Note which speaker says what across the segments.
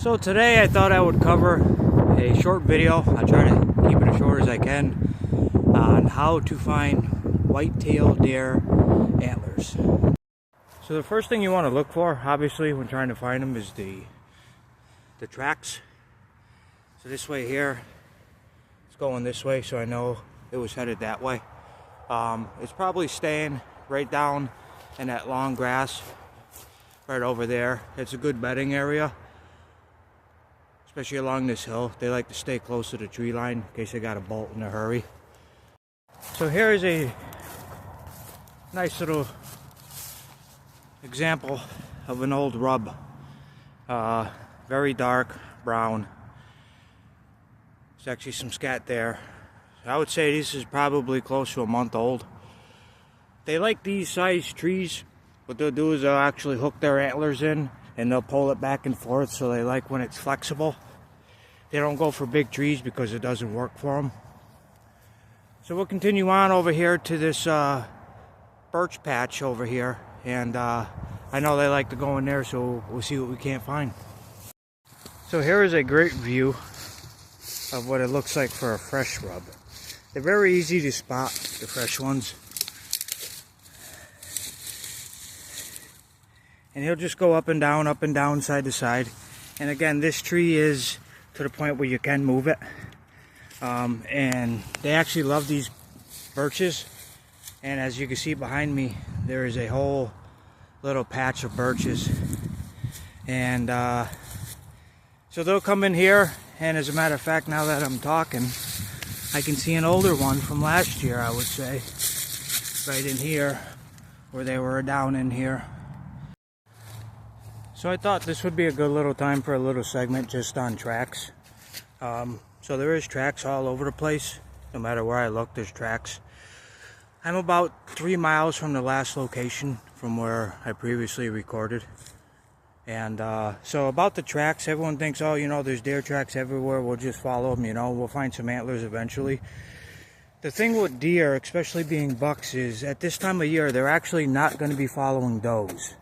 Speaker 1: So today I thought I would cover a short video. I'll try to keep it as short as I can on how to find white-tailed deer antlers. So the first thing you want to look for, obviously, when trying to find them is the tracks. So this way here, it's going this way, so I know it was headed that way. It's probably staying right down in that long grass right over there. It's a good bedding area, especially along this hill. They like to stay close to the tree line in case they got to bolt in a hurry. So here is a nice little example of an old rub. Very dark brown. There's actually some scat there. I would say this is probably close to a month old. They like these size trees. What they'll do is they'll actually hook their antlers in and they'll pull it back and forth, so they like when it's flexible. They don't go for big trees because it doesn't work for them. So we'll continue on over here to this birch patch over here, and I know they like to go in there, so we'll see what we can't find. So here is a great view of what it looks like for a fresh rub. They're very easy to spot, the fresh ones. And he'll just go up and down, side to side. And again, this tree is to the point where you can move it. And they actually love these birches. And as you can see behind me, there is a whole little patch of birches. And so they'll come in here. And as a matter of fact, now that I'm talking, I can see an older one from last year, I would say. Right in here, where they were down in here. So I thought this would be a good little time for a little segment just on tracks. So there is tracks all over the place. No matter where I look, there's tracks. I'm about 3 miles from the last location from where I previously recorded. And so about the tracks, everyone thinks, oh, you know, there's deer tracks everywhere. We'll just follow them, you know. We'll find some antlers eventually. The thing with deer, especially being bucks, is at this time of year, they're actually not going to be following does.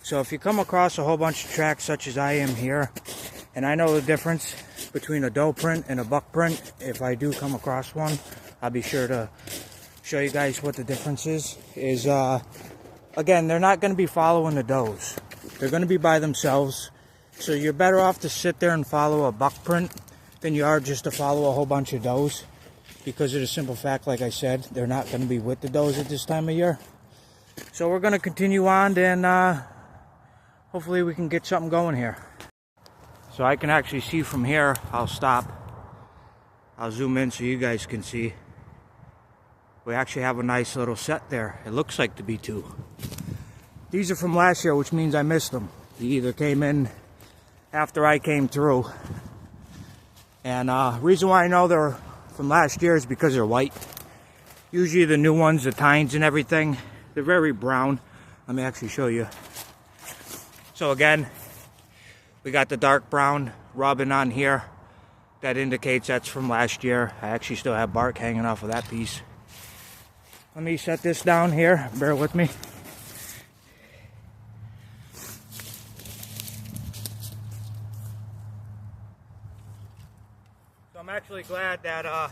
Speaker 1: So if you come across a whole bunch of tracks such as I am here, and I know the difference between a doe print and a buck print, if I do come across one, I'll be sure to show you guys what the difference is. Again, they're not going to be following the does. They're going to be by themselves. So you're better off to sit there and follow a buck print than you are just to follow a whole bunch of does. Because of the simple fact, like I said, they're not going to be with the does at this time of year. So we're going to continue on, and hopefully we can get something going here. So I can actually see from here. I'll stop. I'll zoom in so you guys can see. We actually have a nice little set there. It looks like to be two. These are from last year, which means I missed them. They either came in after I came through. And reason why I know they're from last year is because they're white. Usually the new ones, the tines and everything, they're very brown. Let me actually show you. So again, we got the dark brown rubbing on here. That indicates that's from last year. I actually still have bark hanging off of that piece. Let me set this down here. Bear with me. So I'm actually glad that I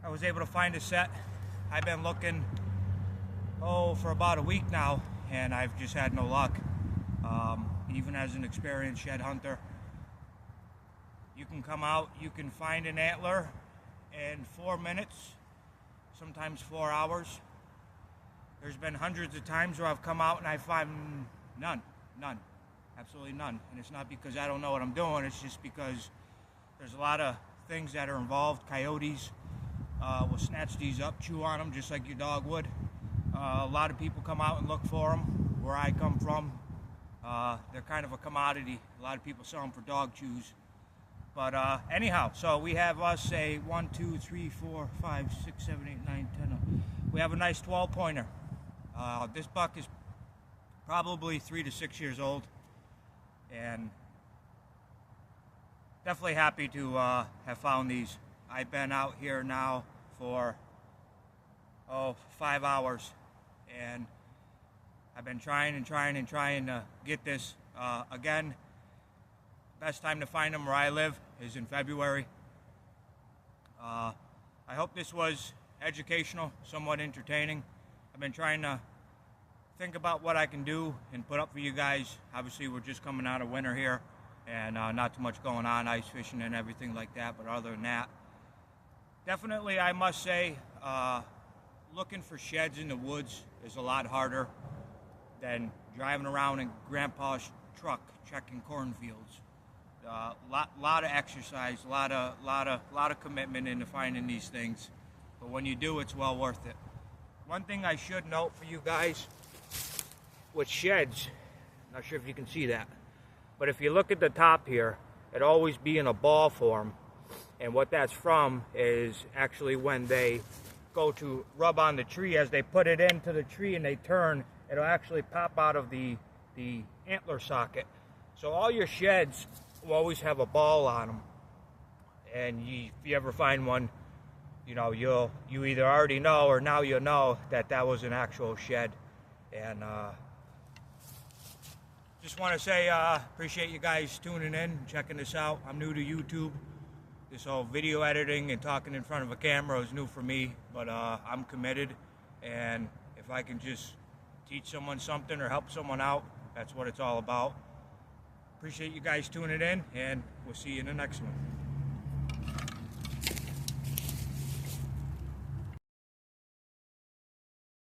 Speaker 1: was able to find a set. I've been looking for about a week now, and I've just had no luck. Even as an experienced shed hunter, you can come out, you can find an antler in 4 minutes, sometimes 4 hours. There's been hundreds of times where I've come out and I find none, absolutely none. And it's not because I don't know what I'm doing, it's just because there's a lot of things that are involved. Coyotes will snatch these up, chew on them just like your dog would. A lot of people come out and look for them. Where I come from, they're kind of a commodity. A lot of people sell them for dog chews. But anyhow, so we have us a 1, 2, 3, 4, 5, 6, 7, 8, 9, 10. We have a nice 12-pointer. This buck is probably 3 to 6 years old. And definitely happy to have found these. I've been out here now for 5 hours, and I've been trying to get this. Again, best time to find them where I live is in February. I hope this was educational, somewhat entertaining. I've been trying to think about what I can do and put up for you guys. Obviously, we're just coming out of winter here, and not too much going on, ice fishing and everything like that, but other than that, definitely I must say, looking for sheds in the woods is a lot harder than driving around in Grandpa's truck checking cornfields. Lot of exercise, lot of commitment into finding these things, but when you do, it's well worth it. One thing I should note for you guys with sheds, not sure if you can see that, but if you look at the top here, it always be in a ball form, and what that's from is actually when they go to rub on the tree, as they put it into the tree and they turn, it'll actually pop out of the antler socket. So all your sheds will always have a ball on them, and if you ever find one, you know, you either already know or now you'll know that that was an actual shed. And just want to say appreciate you guys tuning in, checking this out. I'm new to YouTube. This whole video editing and talking in front of a camera is new for me, but I'm committed, and if I can just teach someone something or help someone out, that's what it's all about. Appreciate you guys tuning in, and we'll see you in the next one.